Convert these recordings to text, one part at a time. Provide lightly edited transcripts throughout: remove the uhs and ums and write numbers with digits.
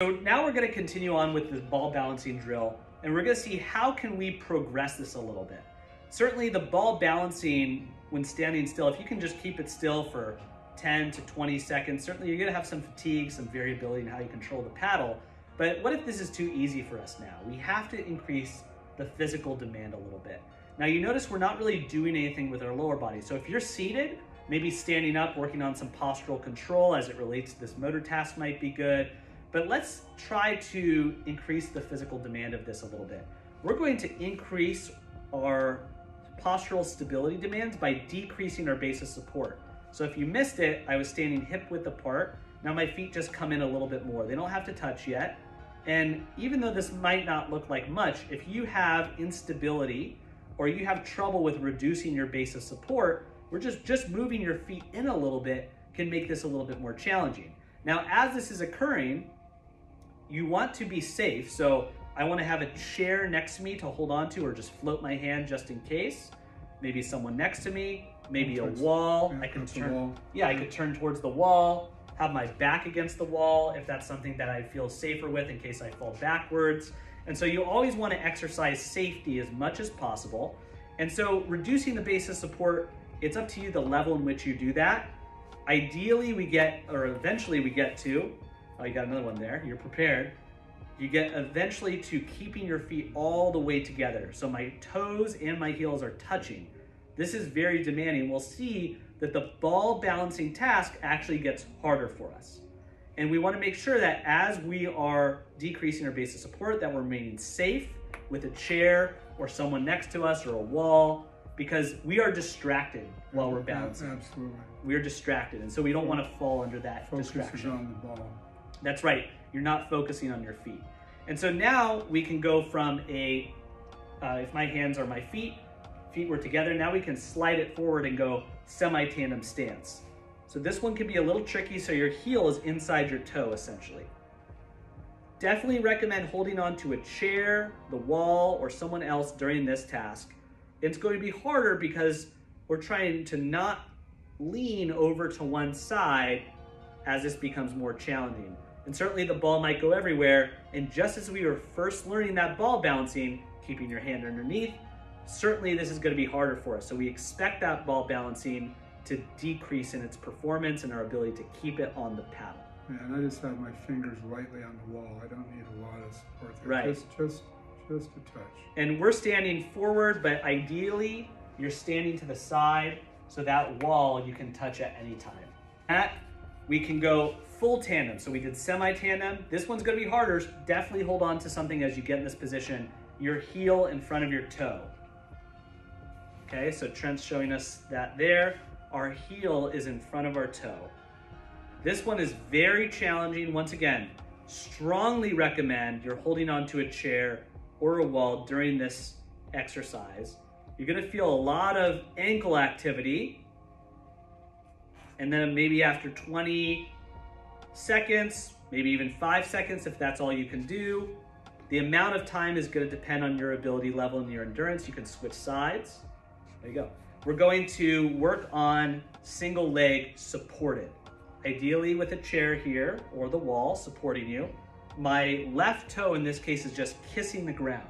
So now we're going to continue on with this ball balancing drill, and we're going to see how can we progress this a little bit. Certainly the ball balancing when standing still, if you can just keep it still for 10 to 20 seconds, certainly you're going to have some fatigue, some variability in how you control the paddle. But what if this is too easy for us now? We have to increase the physical demand a little bit. Now you notice we're not really doing anything with our lower body. So if you're seated, maybe standing up, working on some postural control as it relates to this motor task might be good. But let's try to increase the physical demand of this a little bit. We're going to increase our postural stability demands by decreasing our base of support. So if you missed it, I was standing hip width apart. Now my feet just come in a little bit more. They don't have to touch yet. And even though this might not look like much, if you have instability or you have trouble with reducing your base of support, we're just moving your feet in a little bit can make this a little bit more challenging. Now, as this is occurring, you want to be safe. So I want to have a chair next to me to hold on to, or just float my hand just in case. Maybe someone next to me, maybe a wall. I could turn, I could turn towards the wall, have my back against the wall if that's something that I feel safer with in case I fall backwards. And so you always want to exercise safety as much as possible. And so reducing the base of support, it's up to you the level in which you do that. Ideally we get, or eventually we get to, oh, you got another one there, you're prepared. You get eventually to keeping your feet all the way together. So my toes and my heels are touching. This is very demanding. We'll see that the ball balancing task actually gets harder for us. And we want to make sure that as we are decreasing our base of support, that we're remaining safe with a chair or someone next to us or a wall, because we are distracted while we're balancing. Absolutely. We are distracted, and so we don't want to fall under that distraction. On the ball. That's right. You're not focusing on your feet. And so now we can go from a, if my hands are my feet were together, now we can slide it forward and go semi-tandem stance. So this one can be a little tricky, so your heel is inside your toe essentially. Definitely recommend holding on to a chair, the wall, or someone else during this task. It's going to be harder because we're trying to not lean over to one side as this becomes more challenging. And certainly the ball might go everywhere. And just as we were first learning that ball balancing, keeping your hand underneath, certainly this is going to be harder for us. So we expect that ball balancing to decrease in its performance and our ability to keep it on the paddle. Yeah, and I just have my fingers lightly on the wall. I don't need a lot of support there. Right. Just a touch. And we're standing forward, but ideally you're standing to the side so that wall you can touch at any time. That we can go full tandem. So we did semi-tandem. This one's going to be harder. Definitely hold on to something as you get in this position. Your heel in front of your toe. Okay, so Trent's showing us that there. Our heel is in front of our toe. This one is very challenging. Once again, strongly recommend you're holding onto a chair or a wall during this exercise. You're going to feel a lot of ankle activity. And then maybe after 20 seconds, maybe even 5 seconds, if that's all you can do, the amount of time is going to depend on your ability level and your endurance. You can switch sides. There you go. We're going to work on single leg supported, ideally with a chair here or the wall supporting you. My left toe in this case is just kissing the ground.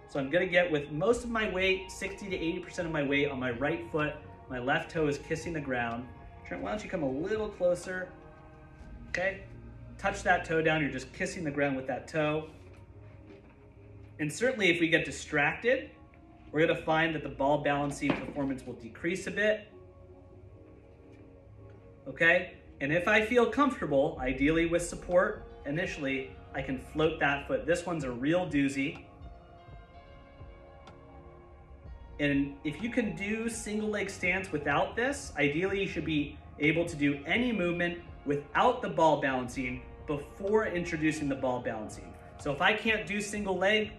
So I'm going to get with most of my weight, 60 to 80% of my weight on my right foot. My left toe is kissing the ground. Trent, why don't you come a little closer? Okay. Touch that toe down. You're just kissing the ground with that toe. And certainly if we get distracted, we're going to find that the ball balancing performance will decrease a bit. Okay. And if I feel comfortable, ideally with support, initially, I can float that foot. This one's a real doozy. And if you can do single leg stance without this, ideally you should be able to do any movement without the ball balancing before introducing the ball balancing. So if I can't do single leg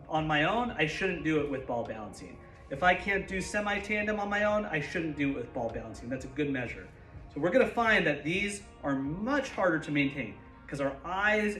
on my own, I shouldn't do it with ball balancing. If I can't do semi-tandem on my own, I shouldn't do it with ball balancing. That's a good measure. So we're going to find that these are much harder to maintain because our eyes